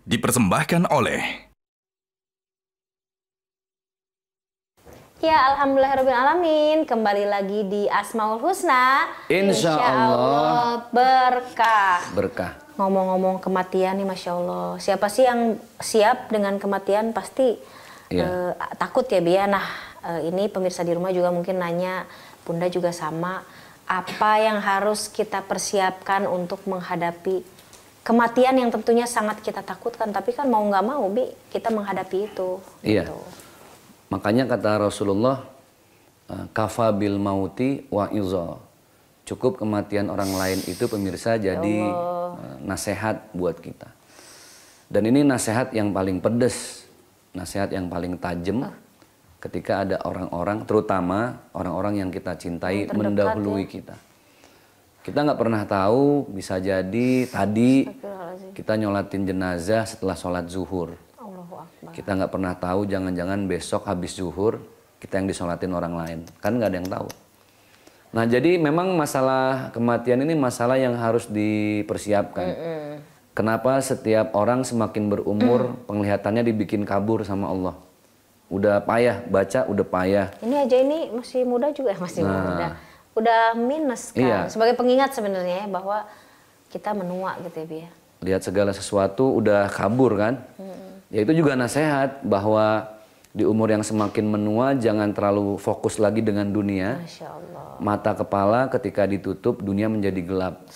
dipersembahkan oleh Ya, alhamdulillahirrahmanirrahim. Kembali lagi di Asmaul Husna. Insya Allah berkah. Berkah. Ngomong-ngomong kematian nih, Masya Allah. Siapa sih yang siap dengan kematian? Pasti takut ya, Bia. Nah, ini pemirsa di rumah juga mungkin nanya, Bunda juga sama. Apa yang harus kita persiapkan untuk menghadapi kematian yang tentunya sangat kita takutkan. Tapi kan mau nggak mau, Bi, kita menghadapi itu. Iya. Gitu. Makanya kata Rasulullah, kafa bil mauti wa iza. Cukup kematian orang lain itu pemirsa jadi nasihat buat kita. Dan ini nasihat yang paling pedes, nasihat yang paling tajam ketika ada orang-orang, terutama orang-orang yang kita cintai mendahului kita. Kita nggak pernah tahu, bisa jadi tadi kita nyolatin jenazah setelah sholat zuhur. Kita nggak pernah tahu, jangan-jangan besok habis zuhur kita yang disolatin orang lain, kan nggak ada yang tahu. Nah, jadi memang masalah kematian ini masalah yang harus dipersiapkan. Kenapa setiap orang semakin berumur penglihatannya dibikin kabur sama Allah? Udah payah baca, udah payah. Ini aja ini masih muda juga, masih muda. Udah minus kan. Iya. Sebagai pengingat sebenarnya ya, bahwa kita menua gitu ya, Bia. Lihat segala sesuatu udah kabur kan. Ya itu juga nasihat bahwa di umur yang semakin menua jangan terlalu fokus lagi dengan dunia. Masya Allah. Mata kepala ketika ditutup dunia menjadi gelap.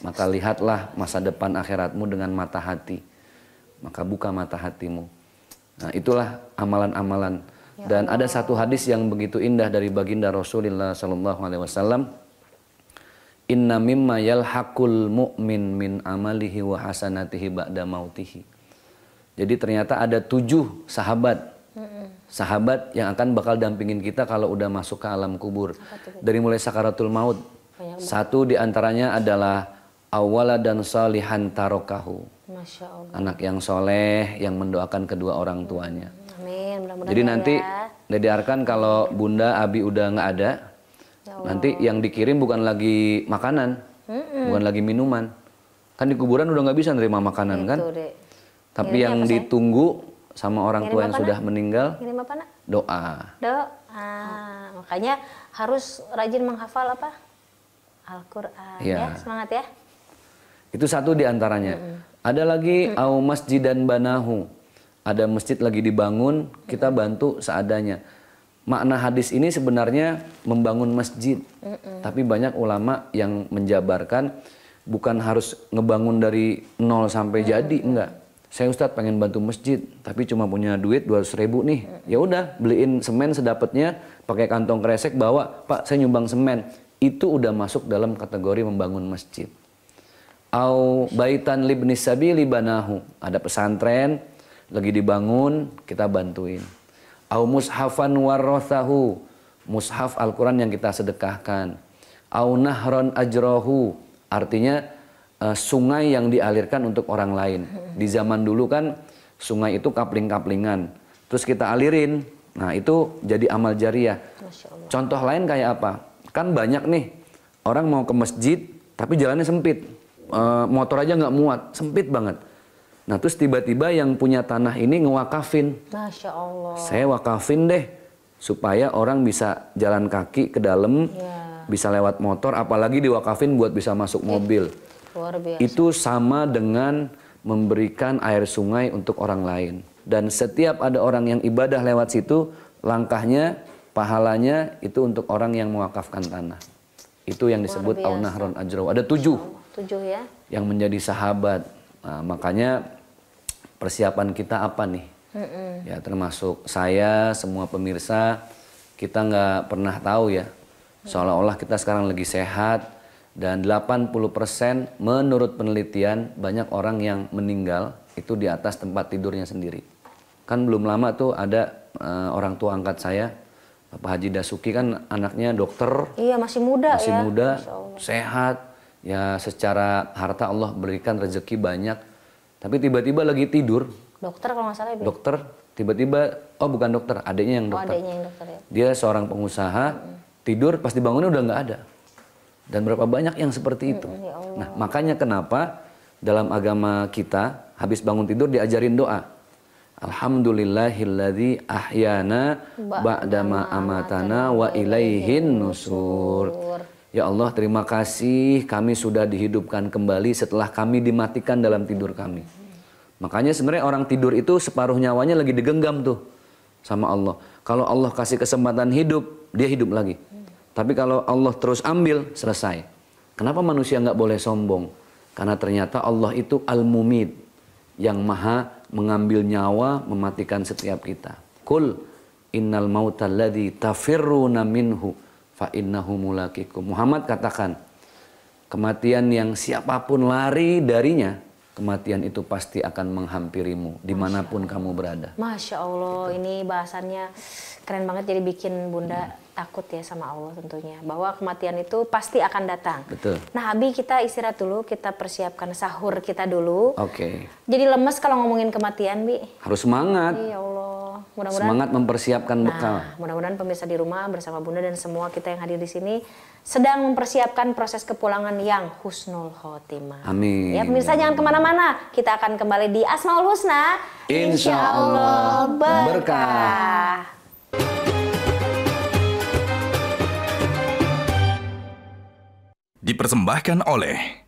Maka lihatlah masa depan akhiratmu dengan mata hati. Maka buka mata hatimu. Nah, itulah amalan-amalan. Dan ada satu hadis yang begitu indah dari baginda Rasulullah SAW. Inna mimma yalhaqul mu'min min amalihi wa hasanatihi ba'da mautihi. Jadi ternyata ada 7 sahabat. Sahabat yang akan bakal dampingin kita kalau udah masuk ke alam kubur. Dari mulai sakaratul maut. Satu diantaranya adalah awala dan salihan tarokahu. Masya Allah. Anak yang soleh yang mendoakan kedua orang tuanya. Amin. Mudah-mudahan. Jadi nanti ya. Dede Arkan kalau Bunda Abi udah nggak ada, nanti yang dikirim bukan lagi makanan, bukan lagi minuman. Kan di kuburan udah nggak bisa nerima makanan kan? Dek. Tapi yang ditunggu sama orang tua yang sudah meninggal, Ngirim apa, Nak? doa. Doa. Makanya harus rajin menghafal apa? Al-Quran. Ya, semangat ya. Itu satu diantaranya. Ada lagi au masjidan banahu. Ada masjid lagi dibangun, kita bantu seadanya. Makna hadis ini sebenarnya membangun masjid. Tapi banyak ulama yang menjabarkan bukan harus ngebangun dari nol sampai jadi, enggak. Saya Ustadz pengen bantu masjid, tapi cuma punya duit 200.000 nih. Ya udah, beliin semen sedapatnya, pakai kantong kresek bawa, Pak saya nyumbang semen. Itu udah masuk dalam kategori membangun masjid. Au baitan libnis sabili banahu. Ada pesantren lagi dibangun, kita bantuin. Au mushafan warrathahu. Mushaf Al-Quran yang kita sedekahkan. Au nahron ajrohu. Artinya sungai yang dialirkan untuk orang lain. Di zaman dulu kan sungai itu kapling-kaplingan. Terus kita alirin. Nah itu jadi amal jariah. Contoh lain kayak apa? Kan banyak nih orang mau ke masjid tapi jalannya sempit. Motor aja nggak muat. Sempit banget. Nah terus tiba-tiba yang punya tanah ini ngewakafin. Masya Allah. Saya wakafin deh. Supaya orang bisa jalan kaki ke dalam. Bisa lewat motor. Apalagi diwakafin buat bisa masuk mobil. Luar biasa. Itu sama dengan memberikan air sungai untuk orang lain. Dan setiap ada orang yang ibadah lewat situ, langkahnya, pahalanya itu untuk orang yang mewakafkan tanah. Itu yang disebut au nahron ajro. Ada 7. 7 ya. Yang menjadi sahabat. Nah, makanya persiapan kita apa nih? Ya termasuk saya, semua pemirsa, kita nggak pernah tahu ya. Seolah-olah kita sekarang lagi sehat. Dan 80% menurut penelitian banyak orang yang meninggal itu di atas tempat tidurnya sendiri. Kan belum lama tuh ada orang tua angkat saya, Bapak Haji Dasuki kan anaknya dokter. Iya masih muda masih ya. muda, sehat. Ya secara harta Allah berikan rezeki banyak. Tapi tiba-tiba lagi tidur. Dokter kalau nggak salah ya. Dokter, tiba-tiba, oh bukan dokter, adiknya yang dokter. Adiknya yang dokter ya. Dia seorang pengusaha, tidur pas dibangunnya udah nggak ada. Dan berapa banyak yang seperti itu. Nah, makanya kenapa dalam agama kita Habis bangun tidur diajarin doa. Alhamdulillahilladzi ahyana ba'dama amatana wa ilaihin nusur. Ya Allah, terima kasih kami sudah dihidupkan kembali setelah kami dimatikan dalam tidur kami. Makanya sebenarnya orang tidur itu separuh nyawanya lagi digenggam tuh sama Allah. Kalau Allah kasih kesempatan hidup, dia hidup lagi. Tapi kalau Allah terus ambil, selesai. Kenapa manusia nggak boleh sombong? Karena ternyata Allah itu Al-Mumid, yang maha mengambil nyawa, mematikan setiap kita. Kul innal mautal ladzi tafirruna minhu fa innahu mulaqikum. Muhammad katakan, kematian yang siapapun lari darinya, kematian itu pasti akan menghampirimu dimanapun kamu berada. Masya Allah, gitu. Ini bahasannya keren banget, jadi bikin Bunda takut ya sama Allah tentunya. Bahwa kematian itu pasti akan datang. Betul. Nah Abi, kita istirahat dulu, kita persiapkan sahur kita dulu. Oke. Jadi lemes kalau ngomongin kematian, Bi. Harus semangat. Ya Allah. Mudah-mudahan semangat mempersiapkan bekal. Mudah-mudahan pemirsa di rumah bersama Bunda dan semua kita yang hadir di sini sedang mempersiapkan proses kepulangan yang husnul khotimah. Amin. Ya pemirsa, jangan kemana-mana. Kita akan kembali di Asmaul Husna. Insya Allah berkah. Dipersembahkan oleh